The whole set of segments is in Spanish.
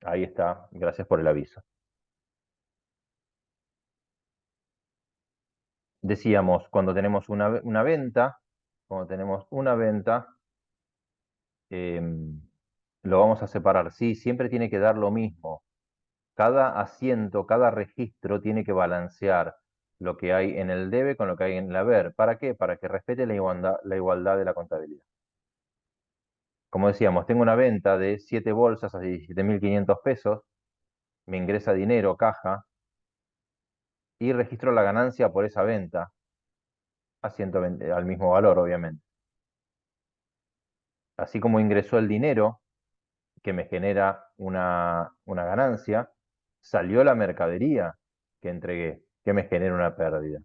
Ahí está, gracias por el aviso. Decíamos, cuando tenemos una venta, lo vamos a separar. Sí, siempre tiene que dar lo mismo. Cada asiento, cada registro tiene que balancear lo que hay en el debe con lo que hay en el haber. ¿Para qué? Para que respete la igualdad de la contabilidad. Como decíamos, tengo una venta de 7 bolsas a 17.500 pesos, me ingresa dinero, caja, y registro la ganancia por esa venta a 120, al mismo valor, obviamente. Así como ingresó el dinero que me genera una ganancia, salió la mercadería que entregué, que me genera una pérdida.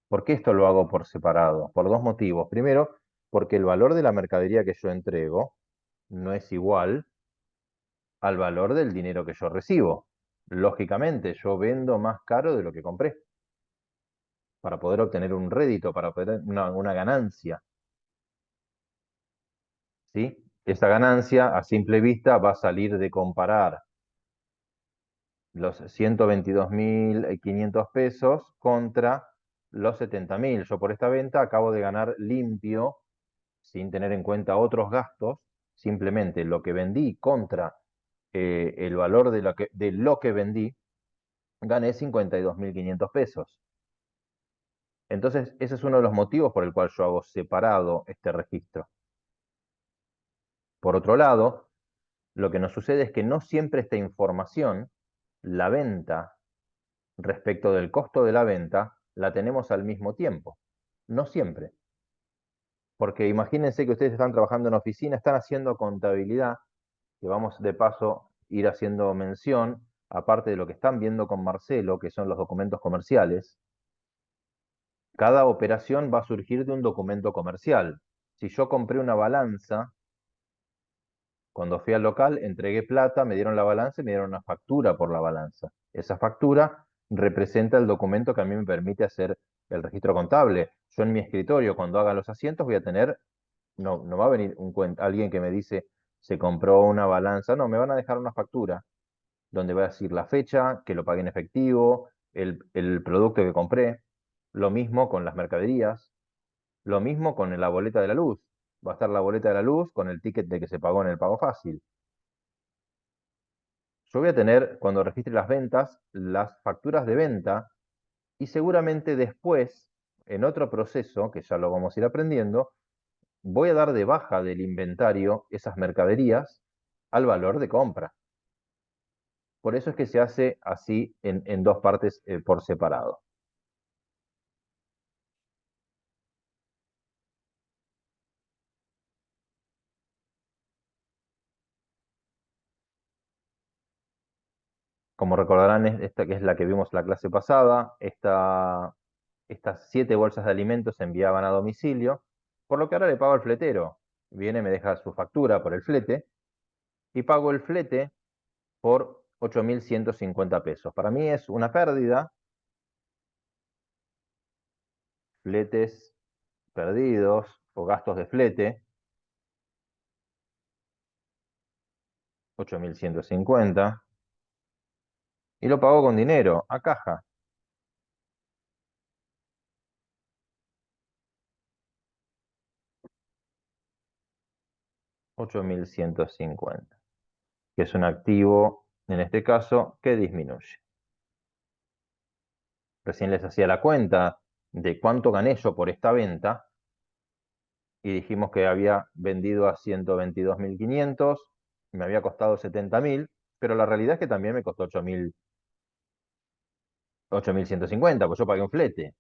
¿Por qué esto lo hago por separado? Por dos motivos. Primero, porque el valor de la mercadería que yo entrego no es igual al valor del dinero que yo recibo. Lógicamente, yo vendo más caro de lo que compré para poder obtener un rédito, para obtener una ganancia, ¿sí? Esa ganancia, a simple vista, va a salir de comparar los 122.500 pesos contra los 70.000. Yo por esta venta acabo de ganar limpio, sin tener en cuenta otros gastos, simplemente lo que vendí contra el valor de lo que vendí, gané 52.500 pesos. Entonces, ese es uno de los motivos por el cual yo hago separado este registro. Por otro lado, lo que nos sucede es que no siempre esta información, la venta respecto del costo de la venta, la tenemos al mismo tiempo. No siempre. Porque imagínense que ustedes están trabajando en oficina, están haciendo contabilidad, que vamos de paso a ir haciendo mención, aparte de lo que están viendo con Marcelo, que son los documentos comerciales. Cada operación va a surgir de un documento comercial. Si yo compré una balanza, cuando fui al local, entregué plata, me dieron la balanza y me dieron una factura por la balanza. Esa factura representa el documento que a mí me permite hacer el registro contable. Yo en mi escritorio, cuando haga los asientos, voy a tener, no va a venir alguien que me dice, se compró una balanza. No, me van a dejar una factura donde va a decir la fecha, que lo pagué en efectivo, el producto que compré. Lo mismo con las mercaderías, lo mismo con la boleta de la luz. Va a estar la boleta de la luz con el ticket de que se pagó en el pago fácil. Yo voy a tener, cuando registre las ventas, las facturas de venta y seguramente después, en otro proceso, que ya lo vamos a ir aprendiendo, voy a dar de baja del inventario esas mercaderías al valor de compra. Por eso es que se hace así en dos partes por separado. Como recordarán, esta que es la que vimos la clase pasada, estas 7 bolsas de alimentos se enviaban a domicilio, por lo que ahora le pago al fletero. Viene, me deja su factura por el flete y pago el flete por 8.150 pesos. Para mí es una pérdida, fletes perdidos o gastos de flete, 8.150, y lo pago con dinero, a caja, 8.150, que es un activo, en este caso, que disminuye. Recién les hacía la cuenta de cuánto gané yo por esta venta y dijimos que había vendido a 122.500, me había costado 70.000, pero la realidad es que también me costó 8.150, pues yo pagué un flete.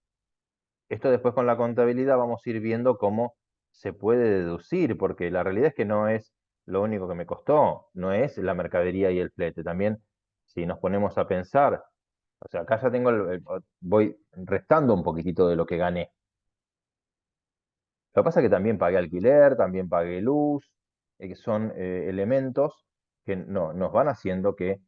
Esto después con la contabilidad vamos a ir viendo cómo se puede deducir, porque la realidad es que no es lo único que me costó, no es la mercadería y el flete. También, si nos ponemos a pensar, o sea, acá ya tengo, voy restando un poquitito de lo que gané. Lo que pasa es que también pagué alquiler, también pagué luz, que son elementos que nos van haciendo que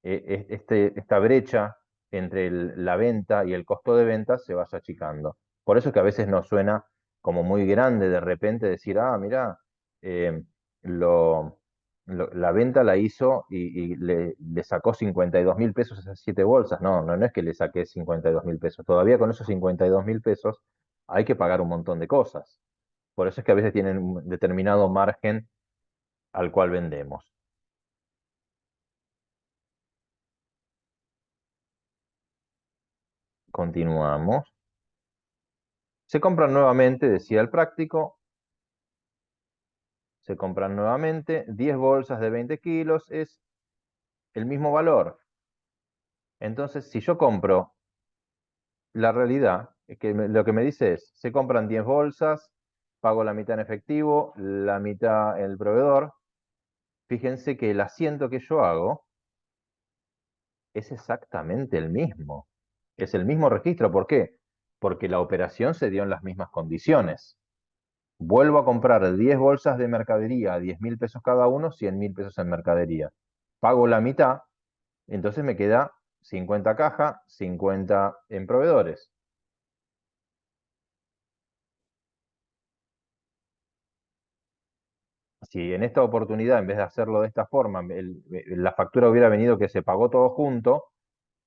esta brecha entre la venta y el costo de venta se vaya achicando. Por eso es que a veces nos suena como muy grande de repente decir, ah, mirá, eh, lo, La venta la hizo y le sacó 52.000 pesos a esas 7 bolsas. No, no, no es que le saqué 52.000 pesos. Todavía con esos 52.000 pesos hay que pagar un montón de cosas. Por eso es que a veces tienen un determinado margen al cual vendemos. Continuamos. Se compran nuevamente, decía el práctico, se compran nuevamente 10 bolsas de 20 kilos, es el mismo valor. Entonces, si yo compro, la realidad es que lo que me dice es, se compran 10 bolsas, pago la mitad en efectivo, la mitad en el proveedor. Fíjense que el asiento que yo hago es exactamente el mismo. Es el mismo registro. ¿Por qué? Porque la operación se dio en las mismas condiciones. Vuelvo a comprar 10 bolsas de mercadería a 10.000 pesos cada uno, 100.000 pesos en mercadería. Pago la mitad, entonces me queda 50 cajas, 50 en proveedores. Si en esta oportunidad, en vez de hacerlo de esta forma, la factura hubiera venido que se pagó todo junto,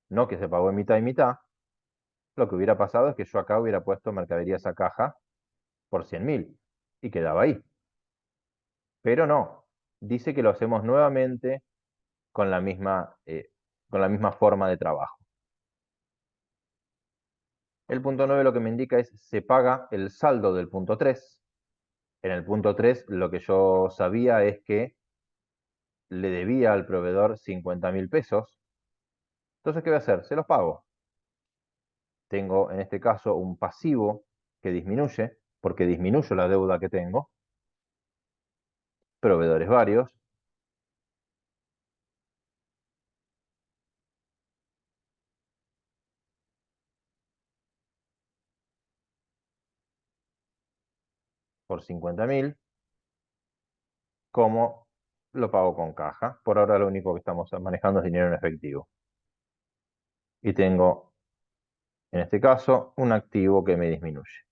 no que se pagó en mitad y mitad, lo que hubiera pasado es que yo acá hubiera puesto mercadería esa caja por 100.000 y quedaba ahí. Pero no, dice que lo hacemos nuevamente con la misma forma de trabajo. El punto 9 lo que me indica es se paga el saldo del punto 3. En el punto 3 lo que yo sabía es que le debía al proveedor 50.000 pesos. Entonces, ¿qué voy a hacer? Se los pago. Tengo en este caso un pasivo que disminuye, porque disminuyo la deuda que tengo, proveedores varios, por 50.000, como lo pago con caja. Por ahora lo único que estamos manejando es dinero en efectivo. Y tengo, en este caso, un activo que me disminuye.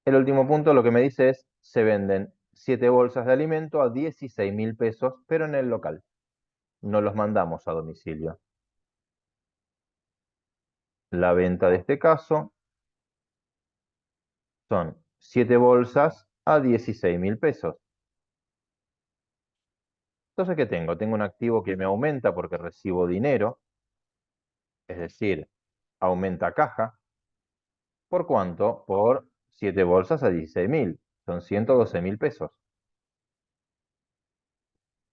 El último punto lo que me dice es, se venden 7 bolsas de alimento a 16.000 pesos, pero en el local. No los mandamos a domicilio. La venta de este caso son 7 bolsas a 16.000 pesos. Entonces, ¿qué tengo? Tengo un activo que me aumenta porque recibo dinero, es decir, aumenta caja. ¿Por cuánto? Por 7 bolsas a 16.000. Son 112.000 pesos.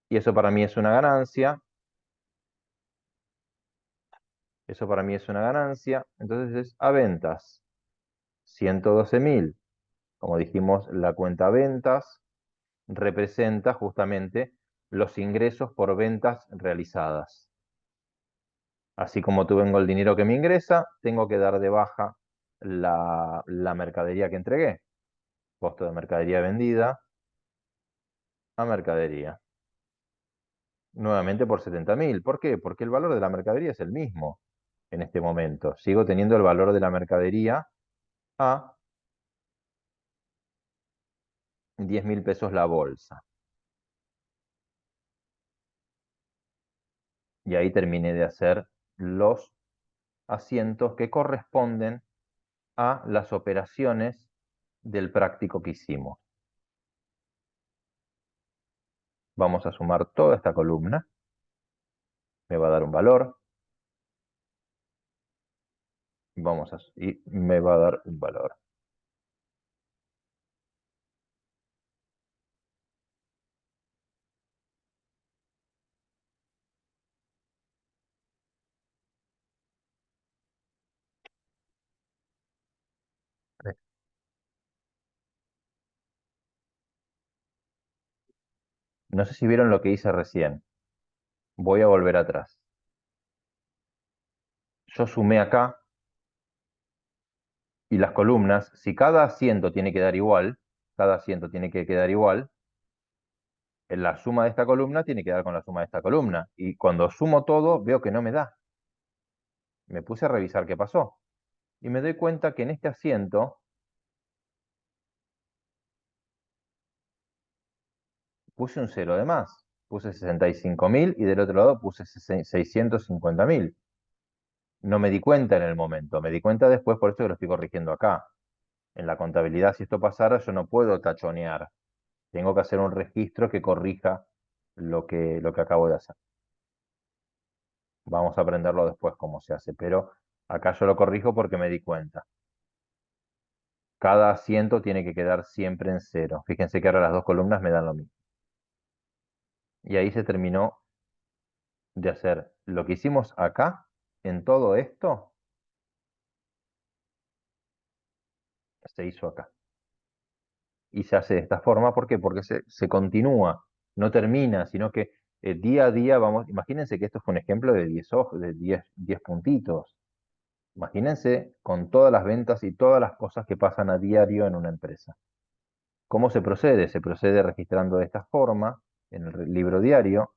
Y eso para mí es una ganancia. Eso para mí es una ganancia. Entonces es a ventas. 112.000. Como dijimos, la cuenta ventas representa justamente los ingresos por ventas realizadas. Así como tú vengo el dinero que me ingresa, tengo que dar de baja la mercadería que entregué. Costo de mercadería vendida a mercadería. Nuevamente por 70.000. ¿Por qué? Porque el valor de la mercadería es el mismo en este momento. Sigo teniendo el valor de la mercadería a 10.000 pesos la bolsa. Y ahí terminé de hacer los asientos que corresponden a las operaciones del práctico que hicimos. Vamos a sumar toda esta columna. Me va a dar un valor. Y me va a dar un valor. No sé si vieron lo que hice recién. Voy a volver atrás. Yo sumé acá y las columnas, si cada asiento tiene que dar igual, cada asiento tiene que quedar igual, la suma de esta columna tiene que dar con la suma de esta columna. Y cuando sumo todo, veo que no me da. Me puse a revisar qué pasó. y me doy cuenta que en este asiento puse un cero de más. Puse 65.000 y del otro lado puse 650.000. No me di cuenta en el momento, me di cuenta después, por eso que lo estoy corrigiendo acá. En la contabilidad, si esto pasara, yo no puedo tachonear. Tengo que hacer un registro que corrija lo que acabo de hacer. Vamos a aprenderlo después cómo se hace, pero acá yo lo corrijo porque me di cuenta. Cada asiento tiene que quedar siempre en cero. Fíjense que ahora las dos columnas me dan lo mismo. Y ahí se terminó de hacer lo que hicimos acá, en todo esto, se hizo acá. Y se hace de esta forma, ¿por qué? Porque se continúa, no termina, sino que día a día vamos, imagínense que esto fue un ejemplo de 10, de 10 puntitos. Imagínense con todas las ventas y todas las cosas que pasan a diario en una empresa. ¿Cómo se procede? Se procede registrando de esta forma en el libro diario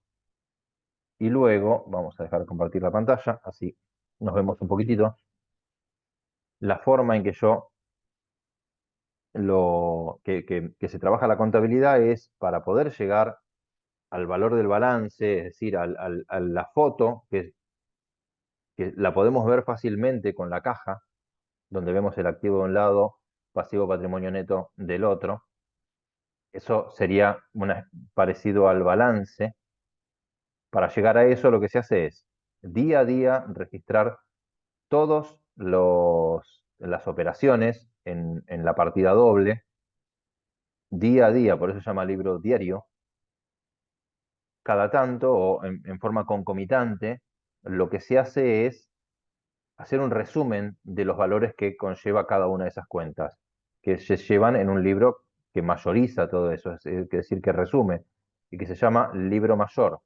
y luego, vamos a dejar de compartir la pantalla, así nos vemos un poquitito, la forma en que yo que se trabaja la contabilidad es para poder llegar al valor del balance, es decir, a la foto, que la podemos ver fácilmente con la caja, donde vemos el activo de un lado, pasivo patrimonio neto del otro. Eso sería parecido al balance. Para llegar a eso, lo que se hace es día a día registrar todas las operaciones en la partida doble, día a día, por eso se llama libro diario. Cada tanto o en forma concomitante, lo que se hace es hacer un resumen de los valores que conlleva cada una de esas cuentas, que se llevan en un libro que mayoriza todo eso, es decir, que resume, y que se llama libro mayor.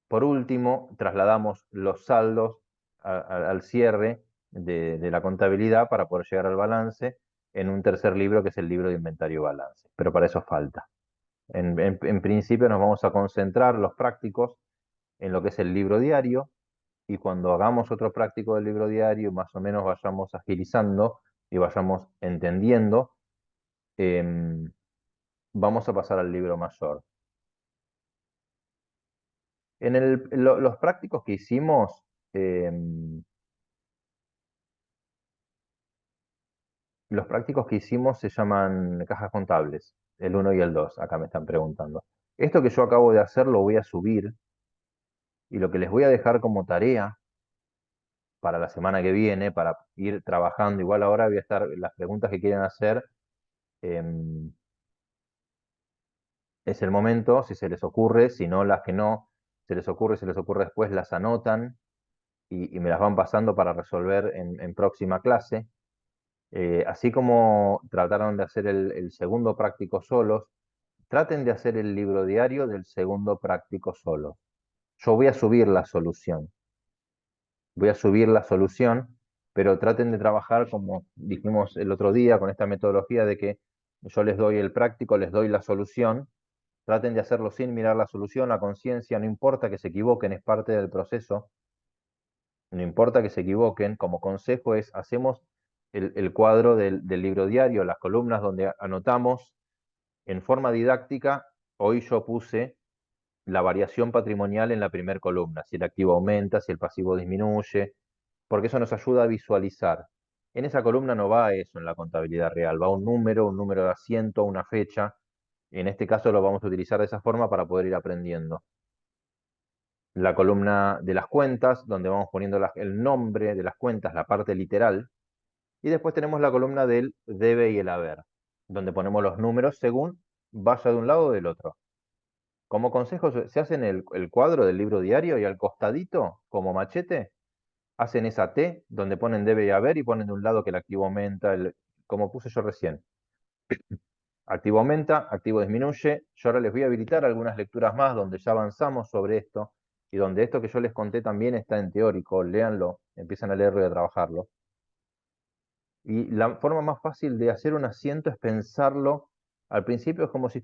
Por último, trasladamos los saldos al cierre de la contabilidad para poder llegar al balance en un tercer libro que es el libro de inventario y balance, pero para eso falta. En principio nos vamos a concentrar los prácticos en lo que es el libro diario, y cuando hagamos otro práctico del libro diario, más o menos vayamos agilizando y vayamos entendiendo, vamos a pasar al libro mayor. Los prácticos que hicimos, se llaman cajas contables, el 1 y el 2, acá me están preguntando. Esto que yo acabo de hacer lo voy a subir, y lo que les voy a dejar como tarea para la semana que viene, para ir trabajando, igual ahora voy a estar, las preguntas que quieren hacer, es el momento, si se les ocurre, si no, las que no, se les ocurre después, las anotan y me las van pasando para resolver en próxima clase. Así como trataron de hacer el segundo práctico solos, traten de hacer el libro diario del segundo práctico solo. Yo voy a subir la solución, pero traten de trabajar como dijimos el otro día con esta metodología de que yo les doy el práctico, les doy la solución. Traten de hacerlo sin mirar la solución, a conciencia, no importa que se equivoquen, es parte del proceso, no importa que se equivoquen, como consejo es, hacemos el cuadro del libro diario, las columnas donde anotamos en forma didáctica. Hoy yo puse la variación patrimonial en la primera columna, si el activo aumenta, si el pasivo disminuye, porque eso nos ayuda a visualizar. En esa columna no va eso en la contabilidad real, va un número de asiento, una fecha. En este caso lo vamos a utilizar de esa forma para poder ir aprendiendo. La columna de las cuentas, donde vamos poniendo el nombre de las cuentas, la parte literal. Y después tenemos la columna del debe y el haber, donde ponemos los números según vaya de un lado o del otro. Como consejo, se hacen el cuadro del libro diario y al costadito, como machete, hacen esa T donde ponen debe y haber y ponen de un lado que el activo aumenta, como puse yo recién. Activo aumenta, activo disminuye. Yo ahora les voy a habilitar algunas lecturas más donde ya avanzamos sobre esto y donde esto que yo les conté también está en teórico. Léanlo, empiezan a leerlo y a trabajarlo. Y la forma más fácil de hacer un asiento es pensarlo. Al principio es como si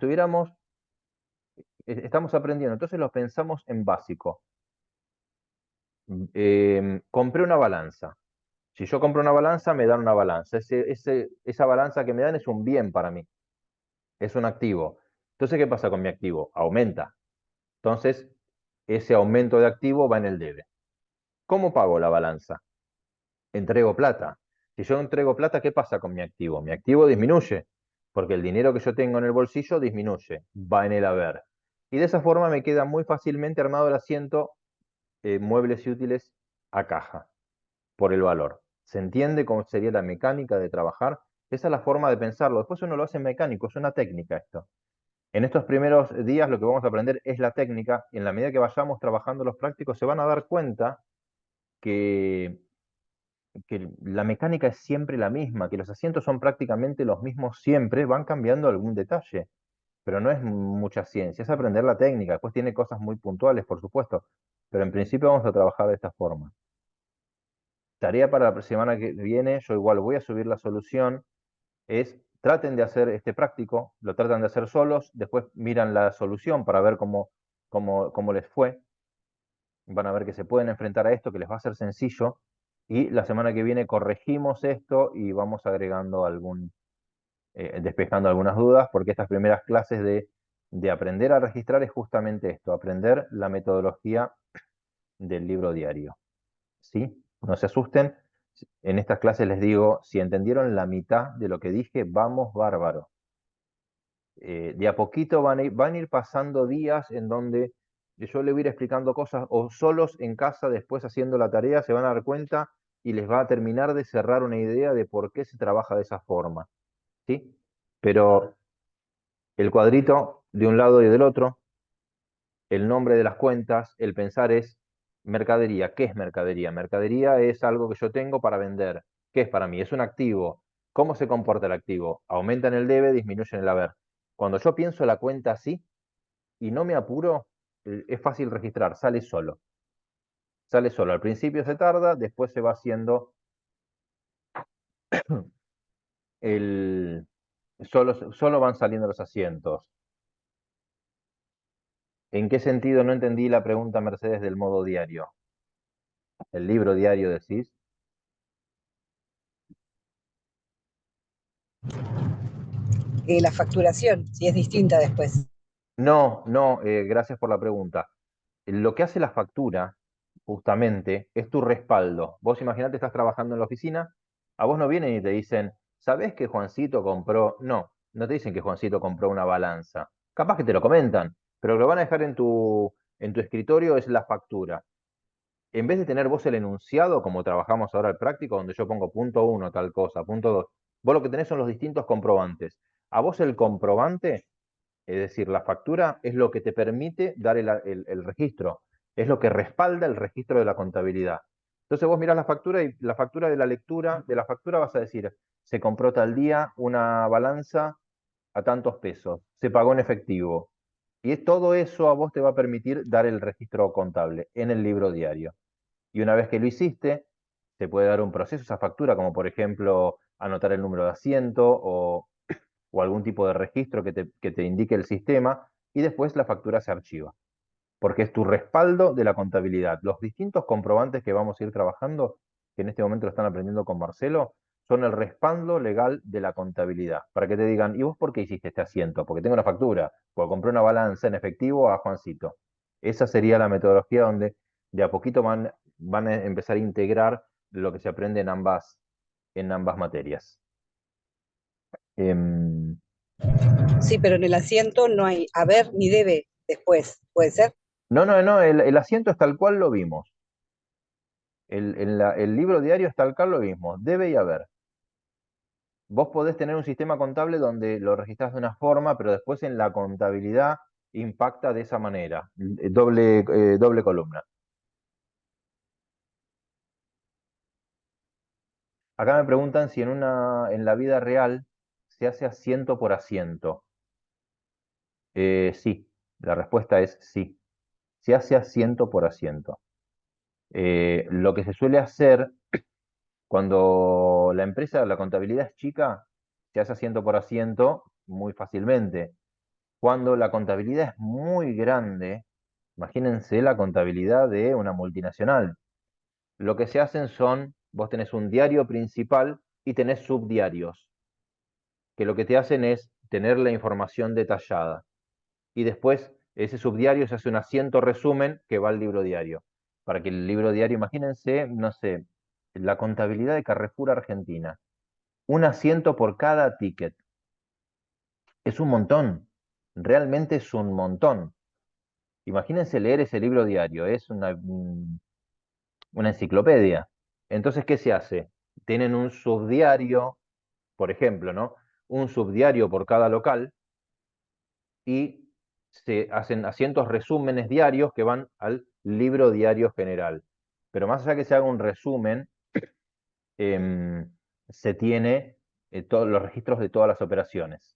estamos aprendiendo, entonces lo pensamos en básico. Compré una balanza. Si yo compro una balanza, me dan una balanza. Esa balanza que me dan es un bien para mí, es un activo. Entonces, ¿qué pasa con mi activo? Aumenta. Entonces, ese aumento de activo va en el debe. ¿Cómo pago la balanza? Entrego plata. Si yo entrego plata, ¿qué pasa con mi activo? Mi activo disminuye, porque el dinero que yo tengo en el bolsillo disminuye, va en el haber. Y de esa forma me queda muy fácilmente armado el asiento, muebles y útiles a caja, por el valor. ¿Se entiende cómo sería la mecánica de trabajar? Esa es la forma de pensarlo. Después uno lo hace mecánico, es una técnica esto. En estos primeros días lo que vamos a aprender es la técnica, y en la medida que vayamos trabajando los prácticos se van a dar cuenta que la mecánica es siempre la misma, que los asientos son prácticamente los mismos siempre, van cambiando algún detalle, pero no es mucha ciencia, es aprender la técnica. Después tiene cosas muy puntuales, por supuesto, pero en principio vamos a trabajar de esta forma. Tarea para la semana que viene, yo igual voy a subir la solución, es traten de hacer este práctico, lo tratan de hacer solos, después miran la solución para ver cómo les fue, van a ver que se pueden enfrentar a esto, que les va a ser sencillo, y la semana que viene corregimos esto y vamos agregando despejando algunas dudas, porque estas primeras clases de aprender a registrar es justamente esto, aprender la metodología del libro diario. ¿Sí? No se asusten, en estas clases les digo, si entendieron la mitad de lo que dije, vamos bárbaro. De a poquito van a ir pasando días en donde yo le voy a ir explicando cosas, o solos en casa después haciendo la tarea, se van a dar cuenta y les va a terminar de cerrar una idea de por qué se trabaja de esa forma. ¿Sí? Pero el cuadrito de un lado y del otro, el nombre de las cuentas, el pensar es mercadería. ¿Qué es mercadería? Mercadería es algo que yo tengo para vender. ¿Qué es para mí? Es un activo. ¿Cómo se comporta el activo? Aumenta en el debe, disminuye en el haber. Cuando yo pienso la cuenta así y no me apuro, es fácil registrar, sale solo. Sale solo. Al principio se tarda, después se va haciendo el... Solo van saliendo los asientos. ¿En qué sentido no entendí la pregunta, Mercedes, del modo diario? ¿El libro diario decís? La facturación, si es distinta después. No, no, gracias por la pregunta. Lo que hace la factura, justamente, es tu respaldo. Vos imaginate, estás trabajando en la oficina, a vos no vienen y te dicen, ¿sabés que Juancito compró? No, no te dicen que Juancito compró una balanza. Capaz que te lo comentan, pero lo que van a dejar en tu escritorio es la factura. En vez de tener vos el enunciado, como trabajamos ahora el práctico, donde yo pongo punto uno, tal cosa, punto dos, vos lo que tenés son los distintos comprobantes. A vos el comprobante, es decir, la factura, es lo que te permite dar el registro, es lo que respalda el registro de la contabilidad. Entonces vos mirás la factura y la factura de la lectura de la factura vas a decir, se compró tal día una balanza a tantos pesos, se pagó en efectivo. Y todo eso a vos te va a permitir dar el registro contable en el libro diario. Y una vez que lo hiciste, te puede dar un proceso esa factura, como por ejemplo anotar el número de asiento o algún tipo de registro que te indique el sistema, y después la factura se archiva, porque es tu respaldo de la contabilidad. Los distintos comprobantes que vamos a ir trabajando, que en este momento lo están aprendiendo con Marcelo, son el respaldo legal de la contabilidad, para que te digan, ¿y vos por qué hiciste este asiento? Porque tengo una factura, porque compré una balanza en efectivo a Juancito. Esa sería la metodología donde de a poquito van a empezar a integrar lo que se aprende en ambas materias. Em, Sí, pero en el asiento no hay haber ni debe después, ¿puede ser? no, no, no, el asiento es tal cual lo vimos. El libro diario es tal cual lo mismo, debe y haber. Vos podés tener un sistema contable donde lo registrás de una forma, pero después en la contabilidad impacta de esa manera, doble columna. Acá me preguntan si en la vida real se hace asiento por asiento. Sí, la respuesta es sí. Se hace asiento por asiento. Lo que se suele hacer cuando la empresa, la contabilidad es chica, se hace asiento por asiento muy fácilmente. Cuando la contabilidad es muy grande, imagínense la contabilidad de una multinacional. Lo que se hacen son Vos tenés un diario principal y tenés subdiarios, que lo que te hacen es tener la información detallada. Y después ese subdiario se hace un asiento resumen que va al libro diario. Para que el libro diario, imagínense, no sé, la contabilidad de Carrefour Argentina. Un asiento por cada ticket. Es un montón. Realmente es un montón. Imagínense leer ese libro diario. Es una enciclopedia. Entonces, ¿qué se hace? Tienen un subdiario, por ejemplo, ¿no? Un subdiario por cada local y se hacen asientos resúmenes diarios que van al libro diario general. Pero más allá que se haga un resumen, se tiene todos los registros de todas las operaciones.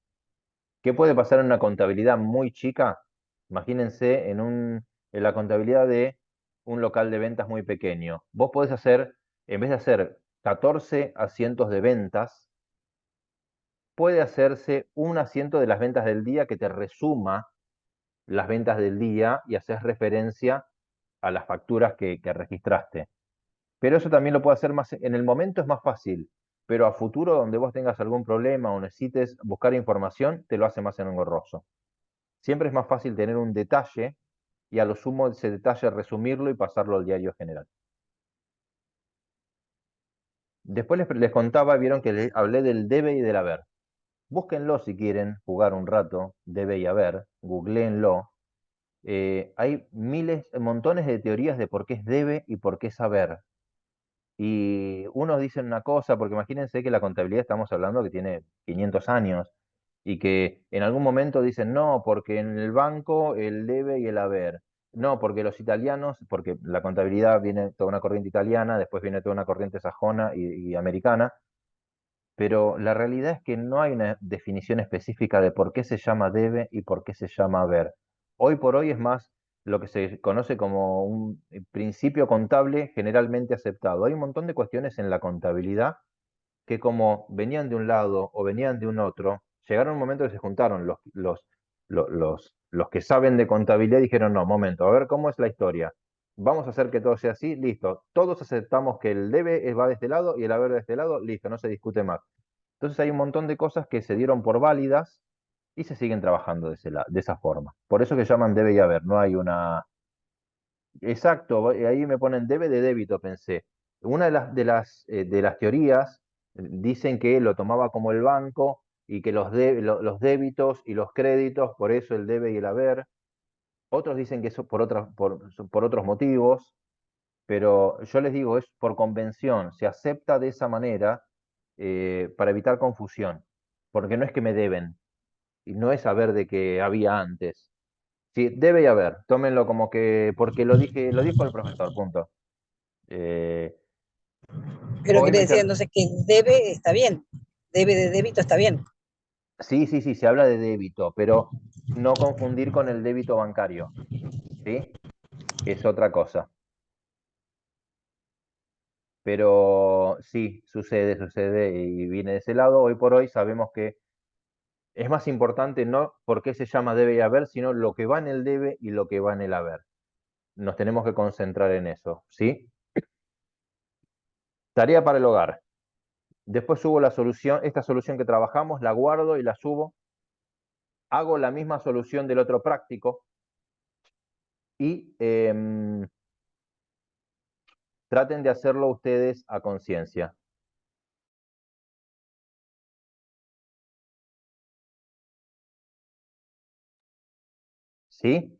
¿Qué puede pasar en una contabilidad muy chica? Imagínense en la contabilidad de un local de ventas muy pequeño. Vos podés hacer, en vez de hacer 14 asientos de ventas, puede hacerse un asiento de las ventas del día que te resuma las ventas del día y haces referencia a las facturas que registraste. Pero eso también lo puedo hacer más, en el momento es más fácil, pero a futuro donde vos tengas algún problema o necesites buscar información, te lo hace más engorroso. Siempre es más fácil tener un detalle y a lo sumo ese detalle resumirlo y pasarlo al diario general. Después les contaba, vieron que les hablé del debe y del haber. Búsquenlo si quieren jugar un rato, debe y haber, googleenlo. Hay miles, montones de teorías de por qué es debe y por qué es haber. Y unos dicen una cosa, porque imagínense que la contabilidad estamos hablando que tiene 500 años y que en algún momento dicen no, porque en el banco el debe y el haber. No, porque los italianos, porque la contabilidad viene toda una corriente italiana, después viene toda una corriente sajona y americana, pero la realidad es que no hay una definición específica de por qué se llama debe y por qué se llama haber. Hoy por hoy es más lo que se conoce como un principio contable generalmente aceptado. Hay un montón de cuestiones en la contabilidad que como venían de un lado o venían de un otro, llegaron un momento que se juntaron los que saben de contabilidad y dijeron, no, momento, a ver cómo es la historia. Vamos a hacer que todo sea así, listo. Todos aceptamos que el debe va de este lado y el haber de este lado, listo, no se discute más. Entonces hay un montón de cosas que se dieron por válidas y se siguen trabajando de esa forma. Por eso que llaman debe y haber, no hay una... Exacto, ahí me ponen debe de débito, pensé. Una de las teorías dicen que lo tomaba como el banco y que los débitos y los créditos, por eso el debe y el haber. Otros dicen que eso por otros motivos, pero yo les digo, es por convención, se acepta de esa manera para evitar confusión, porque no es que me deben, y no es saber de que había antes. Sí, debe y haber, tómenlo como que, porque lo dijo el profesor, punto. Eh, Pero hoy quiere me decir char- entonces que debe está bien, debe de débito está bien. Sí, sí, sí, se habla de débito, pero no confundir con el débito bancario, ¿sí? Es otra cosa. Pero sí, sucede y viene de ese lado. Hoy por hoy sabemos que es más importante no por qué se llama debe y haber, sino lo que va en el debe y lo que va en el haber. Nos tenemos que concentrar en eso, ¿sí? Tarea para el hogar. Después subo la solución, esta solución que trabajamos, la guardo y la subo. Hago la misma solución del otro práctico y traten de hacerlo ustedes a conciencia, ¿sí?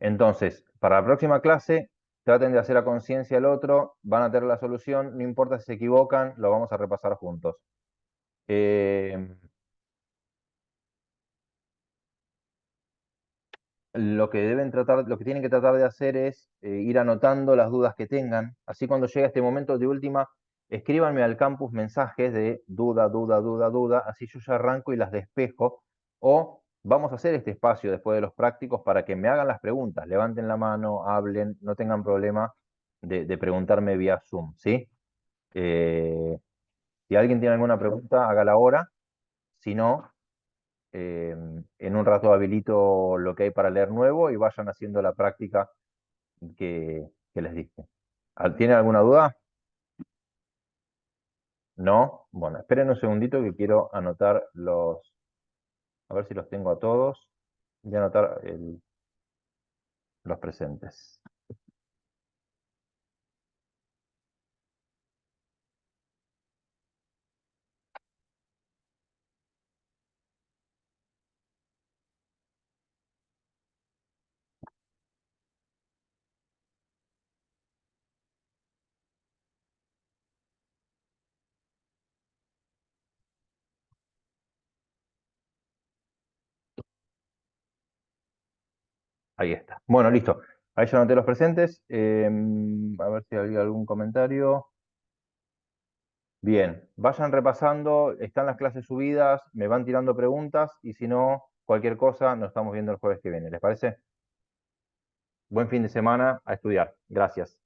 Entonces, para la próxima clase, traten de hacer a conciencia el otro, van a tener la solución, no importa si se equivocan, lo vamos a repasar juntos. Eh, lo que tienen que tratar de hacer es ir anotando las dudas que tengan. Así cuando llegue este momento de última, escríbanme al campus mensajes de duda, duda, duda, duda, así yo ya arranco y las despejo. O vamos a hacer este espacio después de los prácticos para que me hagan las preguntas, levanten la mano, hablen, no tengan problema de preguntarme vía Zoom, ¿sí? Si alguien tiene alguna pregunta, hágala ahora. Si no, En un rato habilito lo que hay para leer nuevo y vayan haciendo la práctica que les dije. ¿Tienen alguna duda? ¿No? Bueno, esperen un segundito que quiero anotar a ver si los tengo a todos. Voy a anotar los presentes. Ahí está. Bueno, listo. Ahí ya anoté los presentes. A ver si había algún comentario. Bien, vayan repasando, están las clases subidas, me van tirando preguntas y si no, cualquier cosa, nos estamos viendo el jueves que viene. ¿Les parece? Buen fin de semana a estudiar. Gracias.